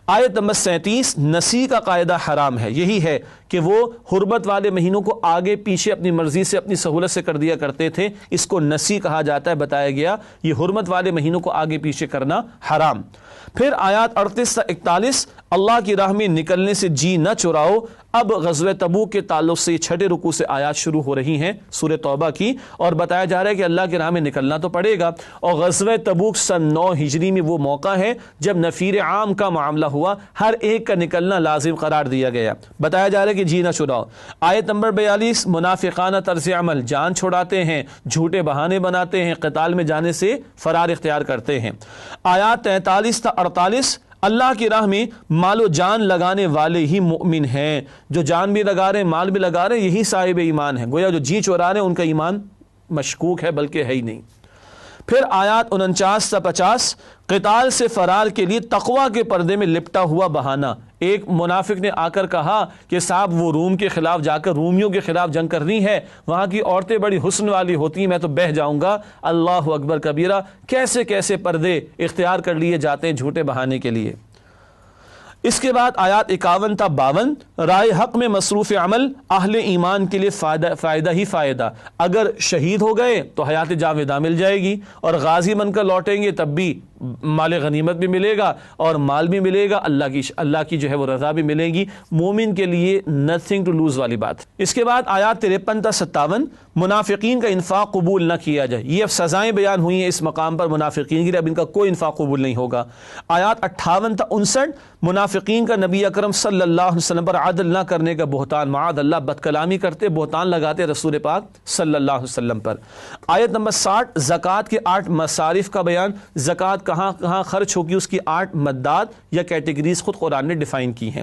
S1: آیت نمبر 37، نسی کا قاعدہ حرام ہے، یہی ہے کہ وہ حرمت والے مہینوں کو آگے پیچھے اپنی مرضی سے، اپنی سہولت سے کر دیا کرتے تھے، اس کو نسی کہا جاتا ہے، بتایا گیا یہ حرمت والے مہینوں کو آگے پیچھے کرنا حرام۔ پھر آیات 38 تا 41، اللہ کی راہ میں نکلنے سے جی نہ چراؤ۔ اب غزوہ تبوک کے تعلق سے یہ 6 رکوع سے آیات شروع ہو رہی ہیں سورہ توبہ کی، اور بتایا جا رہا ہے کہ اللہ کی راہ میں نکلنا تو پڑے گا، اور غزوہ تبوک سن 9 ہجری میں وہ موقع ہے جب نفیر عام کا معاملہ ہوا، ہر ایک کا نکلنا لازم قرار دیا گیا، بتایا جا رہا ہے کہ جی نہ چھڑاؤ۔ آیت نمبر 42، منافقانہ طرز عمل، جان چھڑاتے ہیں، جھوٹے بہانے بناتے ہیں، قتال میں جانے سے فرار اختیار کرتے ہیں۔ آیات 43 تا 48، اللہ کی راہ میں مال و جان لگانے والے ہی مؤمن ہیں، جو جان بھی لگا رہے ہیں، مال بھی لگا رہے ہیں، یہی صاحب ایمان ہیں، گویا جو جی چورا رہے ہیں ان کا ایمان مشکوک ہے بلکہ ہے ہی نہیں۔ پھر آیات 49 تا 50، قتال سے فرار کے لیے تقوی کے پردے میں لپٹا ہوا بہانہ، ایک منافق نے آ کر کہا کہ صاحب وہ روم کے خلاف جا کر رومیوں کے خلاف جنگ کرنی ہے، وہاں کی عورتیں بڑی حسن والی ہوتی ہیں، میں تو بہہ جاؤں گا، اللہ اکبر کبیرہ، کیسے کیسے پردے اختیار کر لیے جاتے ہیں جھوٹے بہانے کے لیے۔ اس کے بعد آیات 51 تا 52، رائے حق میں مصروف عمل اہل ایمان کے لیے فائدہ ہی فائدہ، اگر شہید ہو گئے تو حیات جاویدہ مل جائے گی، اور غازی بن کر لوٹیں گے تب بھی مال غنیمت بھی ملے گا اور مال بھی ملے گا، اللہ کی جو ہے وہ رضا بھی ملے گی، مومن کے لیے نتھنگ ٹو لوز والی بات۔ اس کے بعد آیات 53 تا 57، منافقین کا انفاق قبول نہ کیا جائے، یہ اب سزائیں بیان ہوئی ہیں اس مقام پر منافقین کی، اب ان کا کوئی انفاق قبول نہیں ہوگا۔ آیات 58 تا 59، منافقین کا نبی اکرم صلی اللہ علیہ وسلم پر عدل نہ کرنے کا بہتان، معاذ اللہ، بد کلامی کرتے، بہتان لگاتے رسول پاک صلی اللہ علیہ وسلم پر۔ آیت نمبر 60، زکوٰۃ کے 8 مصارف کا بیان، زکوٰۃ کہاں کہاں خرچ ہوگی اس کی 8 مدات یا کیٹیگریز خود قرآن نے ڈیفائن کی ہیں۔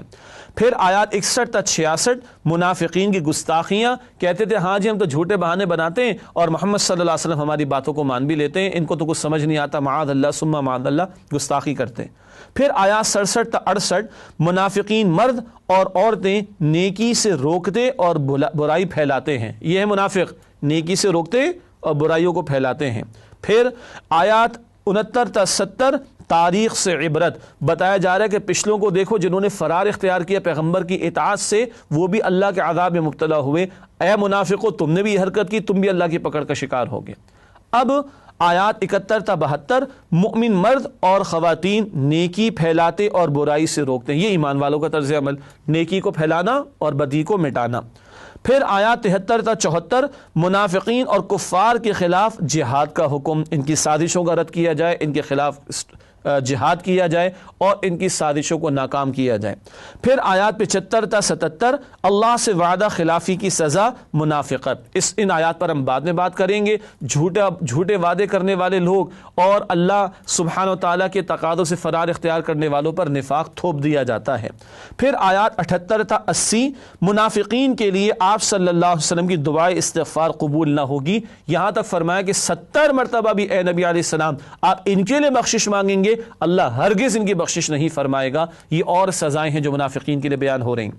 S1: پھر آیات 61 تا 66، منافقین کی گستاخیاں، کہتے تھے ہاں جی ہم تو جھوٹے بہانے بناتے ہیں اور محمد صلی اللہ علیہ وسلم ہماری باتوں کو مان بھی لیتے ہیں، ان کو تو کچھ سمجھ نہیں آتا، معاذ اللہ ثم معاذ اللہ، گستاخی کرتے ہیں۔ پھر آیات 67 تا 68، منافقین مرد اور عورتیں نیکی سے روکتے اور برائی پھیلاتے ہیں، یہ ہے منافق، نیکی سے روکتے اور برائیوں کو پھیلاتے ہیں۔ پھر آیات 69 تا 70، تاریخ سے عبرت، بتایا جا رہا ہے کہ پچھلوں کو دیکھو جنہوں نے فرار اختیار کیا پیغمبر کی اطاعت سے، وہ بھی اللہ کے عذاب میں مبتلا ہوئے، اے منافقو تم نے بھی یہ حرکت کی، تم بھی اللہ کی پکڑ کا شکار ہوگے۔ اب آیات 71 تا 72، مؤمن مرد اور خواتین نیکی پھیلاتے اور برائی سے روکتے ہیں، یہ ایمان والوں کا طرز عمل، نیکی کو پھیلانا اور بدی کو مٹانا۔ پھر آیات 73 تا 74، منافقین اور کفار کے خلاف جہاد کا حکم، ان کی سازشوں کا رد کیا جائے، ان کے خلاف جہاد کیا جائے اور ان کی سازشوں کو ناکام کیا جائے۔ پھر آیات 75 تا 77، اللہ سے وعدہ خلافی کی سزا منافقت، ان آیات پر ہم بعد میں بات کریں گے۔ جھوٹے وعدے کرنے والے لوگ اور اللہ سبحانہ و تعالیٰ کے تقاضوں سے فرار اختیار کرنے والوں پر نفاق تھوپ دیا جاتا ہے۔ پھر آیات 78 تا 80، منافقین کے لیے آپ صلی اللہ علیہ وسلم کی دعائے استغفار قبول نہ ہوگی، یہاں تک فرمایا کہ 70 مرتبہ بھی اے نبی علیہ السلام آپ ان کے لیے بخشش مانگیں گے گے اللہ ہرگز ان کی بخشش نہیں فرمائے گا۔ یہ اور سزائیں ہیں جو منافقین کے لیے بیان ہو رہی ہیں۔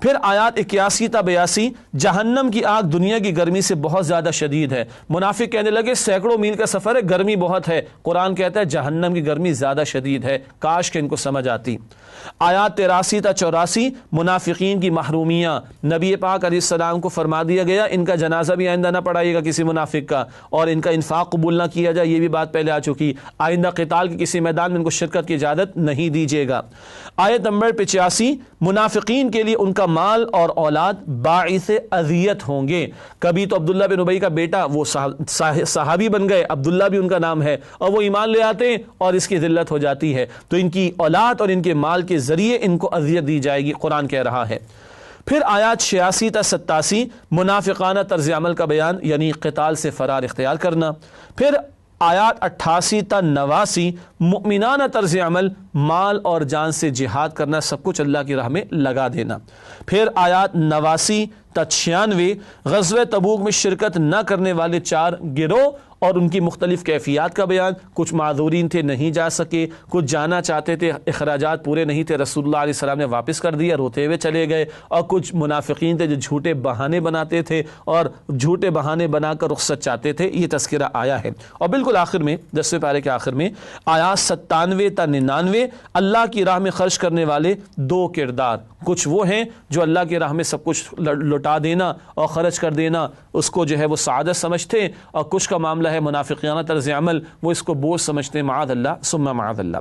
S1: پھر آیات 81 تا 82، جہنم کی آگ دنیا کی گرمی سے بہت زیادہ شدید ہے۔ منافق کہنے لگے سینکڑوں میل کا سفر ہے، گرمی بہت ہے۔ قرآن کہتا ہے جہنم کی گرمی زیادہ شدید ہے، کاش کہ ان کو سمجھ آتی۔ آیات 83 تا 84، منافقین کی محرومیاں۔ نبی پاک علیہ السلام کو فرما دیا گیا ان کا جنازہ بھی آئندہ نہ پڑھائیے گا کسی منافق کا، اور ان کا انفاق قبول نہ کیا جائے، یہ بھی بات پہلے آ چکی۔ آئندہ قتال کے کسی میدان میں ان کو شرکت کی اجازت نہیں دیجیے گا۔ آیت نمبر 85، منافقین کے لیے ان کا مال اور اولاد باعث اذیت ہوں گے۔ کبھی تو عبداللہ بن ابی کا بیٹا وہ صحابی بن گئے، عبداللہ بھی ان کا نام ہے، اور وہ ایمان لے آتے ہیں اور اس کی ذلت ہو جاتی ہے، تو ان کی اولاد اور ان کے مال کے ذریعے ان کو اذیت دی جائے گی، قرآن کہہ رہا ہے۔ پھر آیات 86 تا 87، منافقانہ طرز عمل کا بیان، یعنی قتال سے فرار اختیار کرنا۔ پھر آیات 88 تا 89، مؤمنانہ طرز عمل، مال اور جان سے جہاد کرنا، سب کچھ اللہ کی راہ میں لگا دینا۔ پھر آیات 89 تا 96، غزوہ تبوک میں شرکت نہ کرنے والے 4 گروہ اور ان کی مختلف کیفیات کا بیان۔ کچھ معذورین تھے، نہیں جا سکے، کچھ جانا چاہتے تھے، اخراجات پورے نہیں تھے، رسول اللہ علیہ السلام نے واپس کر دیا، روتے ہوئے چلے گئے، اور کچھ منافقین تھے جو جھوٹے بہانے بناتے تھے اور جھوٹے بہانے بنا کر رخصت چاہتے تھے۔ یہ تذکرہ آیا ہے۔ اور بالکل آخر میں 10ویں پارے کے آخر میں آیات 97 تا 99، اللہ کی راہ میں خرچ کرنے والے 2 کردار۔ کچھ وہ ہیں جو اللہ کی راہ میں سب کچھ لٹا دینا اور خرچ کر دینا اس کو جو ہے وہ سعادت سمجھتے، اور کچھ کا معاملہ ہے منافقانہ طرز عمل، وہ اس کو بوجھ سمجھتے ہیں، معاذ اللہ ثم معاذ اللہ۔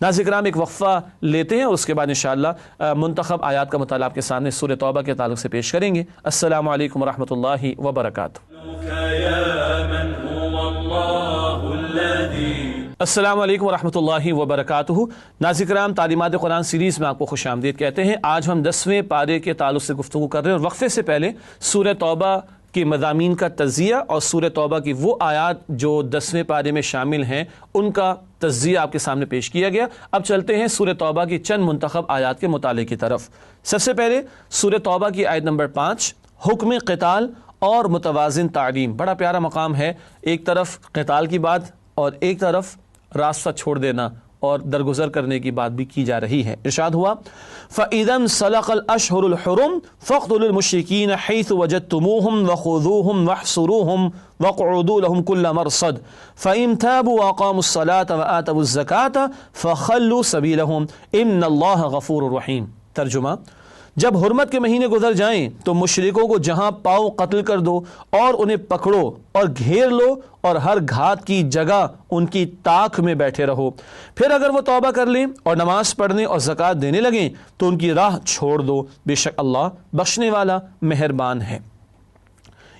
S1: ناظرین کرام، ایک وقفہ لیتے ہیں اور اس کے بعد انشاءاللہ منتخب آیات کا مطالعہ آپ کے سامنے سورہ توبہ کے تعلق سے پیش کریں گے۔ السلام علیکم ورحمۃ اللہ وبرکاتہ۔ السلام علیکم ورحمۃ اللہ وبرکاتہ۔ ناظرین کرام، تعلیمات قرآن سیریز میں آپ کو خوش آمدید کہتے ہیں۔ آج ہم 10ویں پارے کے تعلق سے گفتگو کر رہے ہیں، اور وقفے سے پہلے سورہ توبہ کے مضامین کا تجزیہ اور سورہ توبہ کی وہ آیات جو 10ویں پارے میں شامل ہیں ان کا تجزیہ آپ کے سامنے پیش کیا گیا۔ اب چلتے ہیں سورہ توبہ کی چند منتخب آیات کے مطالعے کی طرف۔ سب سے پہلے سورہ توبہ کی آیت نمبر 5، حکم قتال اور متوازن تعلیم۔ بڑا پیارا مقام ہے، ایک طرف قتال کی بات اور ایک طرف راستہ چھوڑ دینا اور درگزر کرنے کی بات بھی کی جا رہی ہے۔ ارشاد ہوا فَإِذَا انْسَلَخَ الْأَشْهُرُ الْحُرُمُ فَاقْتُلُوا الْمُشْرِكِينَ حَيْثُ وَجَدتُّمُوهُمْ وَخُذُوهُمْ وَاحْصُرُوهُمْ وَاقْعُدُوا لَهُمْ كُلَّ مَرْصَدٍ فَإِنْ تَابُوا وَأَقَامُوا الصَّلَاةَ وَآتَوُا الزَّكَاةَ فَخَلُّوا سَبِيلَهُمْ إِنَّ اللَّهَ غَفُورٌ رَحِيمٌ۔ ترجمہ، جب حرمت کے مہینے گزر جائیں تو مشرکوں کو جہاں پاؤ قتل کر دو اور انہیں پکڑو اور گھیر لو، اور ہر گھات کی جگہ ان کی تاک میں بیٹھے رہو۔ پھر اگر وہ توبہ کر لیں اور نماز پڑھنے اور زکوٰۃ دینے لگیں تو ان کی راہ چھوڑ دو، بے شک اللہ بخشنے والا مہربان ہے۔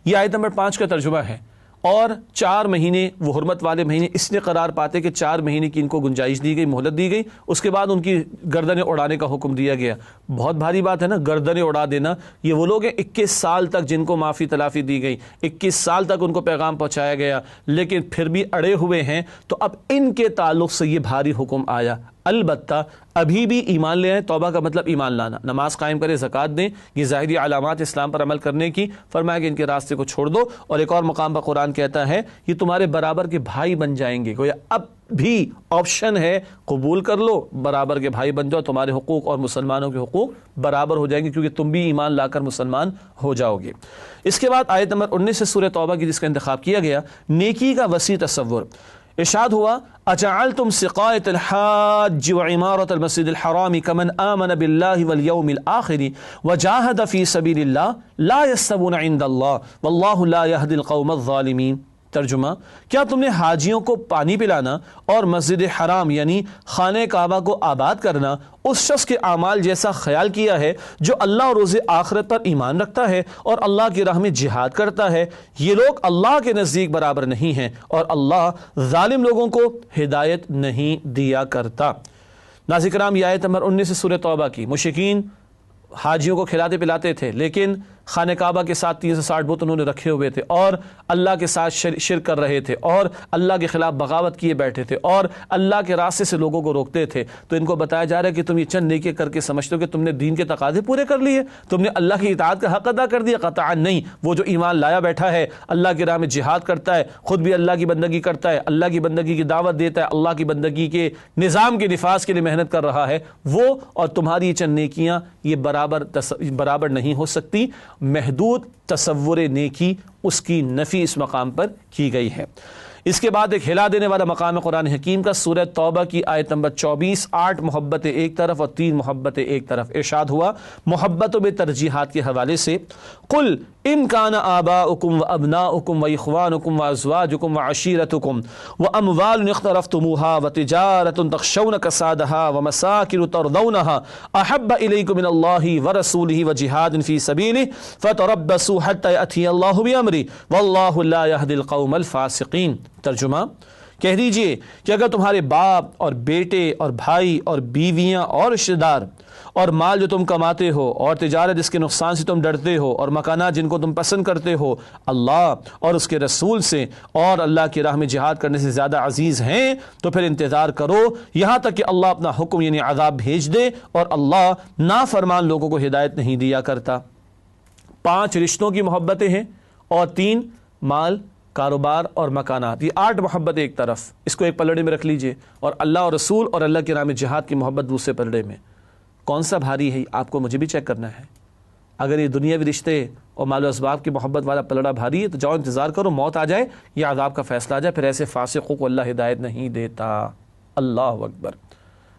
S1: یہ آیت نمبر 5 کا ترجمہ ہے۔ اور 4 مہینے وہ حرمت والے مہینے اس لیے قرار پاتے کہ 4 مہینے کی ان کو گنجائش دی گئی، مہلت دی گئی، اس کے بعد ان کی گردنیں اڑانے کا حکم دیا گیا۔ بہت بھاری بات ہے نا، گردنیں اڑا دینا۔ یہ وہ لوگ ہیں 21 سال تک جن کو معافی تلافی دی گئی، 21 سال تک ان کو پیغام پہنچایا گیا، لیکن پھر بھی اڑے ہوئے ہیں، تو اب ان کے تعلق سے یہ بھاری حکم آیا۔ البتہ ابھی بھی ایمان لے آئیں، توبہ کا مطلب ایمان لانا، نماز قائم کریں، زکوٰۃ دیں، یہ ظاہری علامات اسلام پر عمل کرنے کی، فرمایا کہ ان کے راستے کو چھوڑ دو۔ اور ایک اور مقام پر قرآن کہتا ہے یہ تمہارے برابر کے بھائی بن جائیں گے۔ گویا اب بھی آپشن ہے، قبول کر لو، برابر کے بھائی بن جاؤ، تمہارے حقوق اور مسلمانوں کے حقوق برابر ہو جائیں گے، کیونکہ تم بھی ایمان لا کر مسلمان ہو جاؤ گے۔ اس کے بعد آیت نمبر 19 سے سورہ توبہ کی جس کا انتخاب کیا گیا، نیکی کا وسیع تصور۔ ارشاد ہوا اجعلتم سقایۃ الحاج وعمارۃ المسجد الحرام کمن آمن باللہ والیوم الآخر وجاہد فی سبیل اللہ لا یستوون عند اللہ واللہ لا یہدی القوم الظالمین۔ ترجمہ، کیا تم نے حاجیوں کو پانی پلانا اور مسجد حرام یعنی خانہ کعبہ کو آباد کرنا اس شخص کے اعمال جیسا خیال کیا ہے جو اللہ اور روز آخرت پر ایمان رکھتا ہے اور اللہ کی راہ میں جہاد کرتا ہے؟ یہ لوگ اللہ کے نزدیک برابر نہیں ہیں اور اللہ ظالم لوگوں کو ہدایت نہیں دیا کرتا۔ ناظرین کرام، یہ آیت نمبر 19 سے سورہ توبہ کی۔ مشرکین حاجیوں کو کھلاتے پلاتے تھے، لیکن خانہ کعبہ کے ساتھ 360 بت انہوں نے رکھے ہوئے تھے اور اللہ کے ساتھ شرک کر رہے تھے اور اللہ کے خلاف بغاوت کیے بیٹھے تھے اور اللہ کے راستے سے لوگوں کو روکتے تھے، تو ان کو بتایا جا رہا ہے کہ تم یہ چند نیکی کر کے سمجھتے ہو کہ تم نے دین کے تقاضے پورے کر لیے، تم نے اللہ کی اطاعت کا حق ادا کر دیا؟ قطعا نہیں۔ وہ جو ایمان لایا بیٹھا ہے، اللہ کی راہ میں جہاد کرتا ہے، خود بھی اللہ کی بندگی کرتا ہے، اللہ کی بندگی کی دعوت دیتا ہے، اللہ کی بندگی کے نظام کے نفاذ کے لیے محنت کر رہا ہے، وہ اور تمہاری یہ چند نیکیاں یہ برابر نہیں ہو سکتی۔ محدود تصور نیکی اس کی نفی اس مقام پر کی گئی ہے۔ اس کے بعد ایک ہلا دینے والا مقام قرآن حکیم کا سورہ توبہ کی آیت نمبر 24، 8 محبت ایک طرف اور 3 محبت ایک طرف۔ ارشاد ہوا محبتوں میں ترجیحات کے حوالے سے، قل ان کان آباؤکم و ابناؤکم و اخوانکم و ازواجکم و عشیرتکم و اموال اقترفتموها و تجارت تخشون کسادها و مساکن ترضونها احب الیکم من اللہ و رسولہ و جہاد فی سبیلہ فتربصوا حتی یأتی اللہ بامرہ واللہ لا یہدی القوم الفاسقین۔ ترجمہ، کہہ دیجئے کہ اگر تمہارے باپ اور بیٹے اور بھائی اور بیویاں اور رشتہ دار اور مال جو تم کماتے ہو اور تجارت جس کے نقصان سے تم ڈرتے ہو اور مکانات جن کو تم پسند کرتے ہو اللہ اور اس کے رسول سے اور اللہ کی راہ میں جہاد کرنے سے زیادہ عزیز ہیں، تو پھر انتظار کرو یہاں تک کہ اللہ اپنا حکم یعنی عذاب بھیج دے، اور اللہ نافرمان لوگوں کو ہدایت نہیں دیا کرتا۔ 5 رشتوں کی محبتیں ہیں اور 3 مال، کاروبار اور مکانات، یہ 8 محبت ایک طرف، اس کو ایک پلڑے میں رکھ لیجئے، اور اللہ اور رسول اور اللہ کی راہ میں جہاد کی محبت دوسرے پلڑے میں۔ کون سا بھاری ہے آپ کو مجھے بھی چیک کرنا ہے۔ اگر یہ دنیاوی رشتے اور مال و اسباب کی محبت والا پلڑا بھاری ہے تو جاؤ انتظار کرو، موت آ جائے یا عذاب کا فیصلہ آ جائے، پھر ایسے فاسقوں کو اللہ ہدایت نہیں دیتا۔ اللہ اکبر۔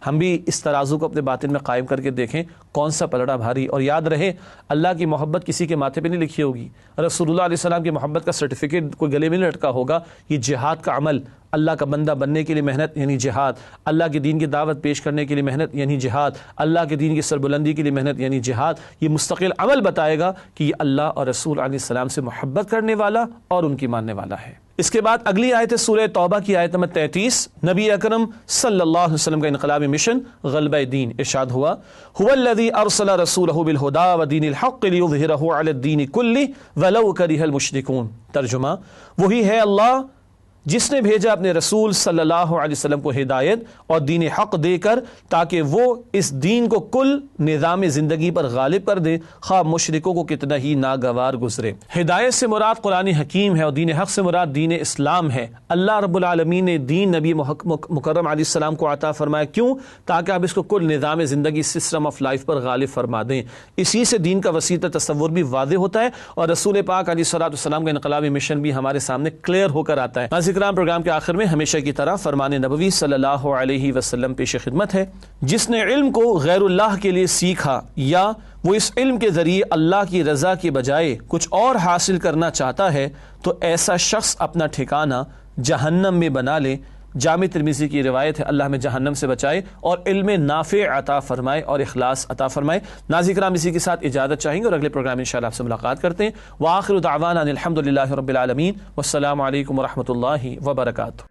S1: ہم بھی اس ترازو کو اپنے باطن میں قائم کر کے دیکھیں کون سا پلڑا بھاری، اور یاد رہے اللہ کی محبت کسی کے ماتھے پہ نہیں لکھی ہوگی، رسول اللہ علیہ السلام کی محبت کا سرٹیفکیٹ کوئی گلے میں نہیں لٹکا ہوگا، یہ جہاد کا عمل، اللہ کا بندہ بننے کے لیے محنت یعنی جہاد، اللہ کے دین کی دعوت پیش کرنے کے لیے محنت یعنی جہاد، اللہ کے دین کی سربلندی کے لیے محنت یعنی جہاد، یہ مستقل عمل بتائے گا کہ یہ اللہ اور رسول علیہ السلام سے محبت کرنے والا اور ان کی ماننے والا ہے۔ اس کے بعد اگلی آیت ہے سورہ توبہ کی آیت نمبر 33، نبی اکرم صلی اللہ علیہ وسلم کا انقلابی مشن غلبہ دین۔ ارشاد ہوا هو الذی ارسل رسولہ بالہدی ودین الحق لیظہرہ علی الدین کلہ ولو کرہ المشرکون۔ ترجمہ، وہی ہے اللہ جس نے بھیجا اپنے رسول صلی اللہ علیہ وسلم کو ہدایت اور دین حق دے کر تاکہ وہ اس دین کو کل نظام زندگی پر غالب کر دے، خواہ مشرکوں کو کتنا ہی ناگوار گزرے۔ ہدایت سے مراد قرآن حکیم ہے اور دین حق سے مراد دین اسلام ہے۔ اللہ رب العالمین نے دین نبی مکرم علیہ السلام کو عطا فرمایا، کیوں؟ تاکہ آپ اس کو کل نظام زندگی سسٹم آف لائف پر غالب فرما دیں۔ اسی سے دین کا وسیع تصور بھی واضح ہوتا ہے اور رسول پاک علیہ السلام کا انقلابی مشن بھی ہمارے سامنے کلیئر ہو کر آتا ہے۔ پروگرام کے آخر میں ہمیشہ کی طرح فرمان نبوی صلی اللہ علیہ وسلم پیش خدمت ہے۔ جس نے علم کو غیر اللہ کے لیے سیکھا یا وہ اس علم کے ذریعے اللہ کی رضا کے بجائے کچھ اور حاصل کرنا چاہتا ہے تو ایسا شخص اپنا ٹھکانہ جہنم میں بنا لے۔ جامع ترمذی کی روایت ہے، اللہ میں جہنم سے بچائے اور علم نافع عطا فرمائے اور اخلاص عطا فرمائے۔ ناظرین کرام، اسی کے ساتھ اجازت چاہیں گے اور اگلے پروگرام انشاءاللہ آپ سے ملاقات کرتے ہیں۔ وآخر دعوانا ان الحمدللہ رب العالمین، والسلام علیکم ورحمۃ اللہ وبرکاتہ۔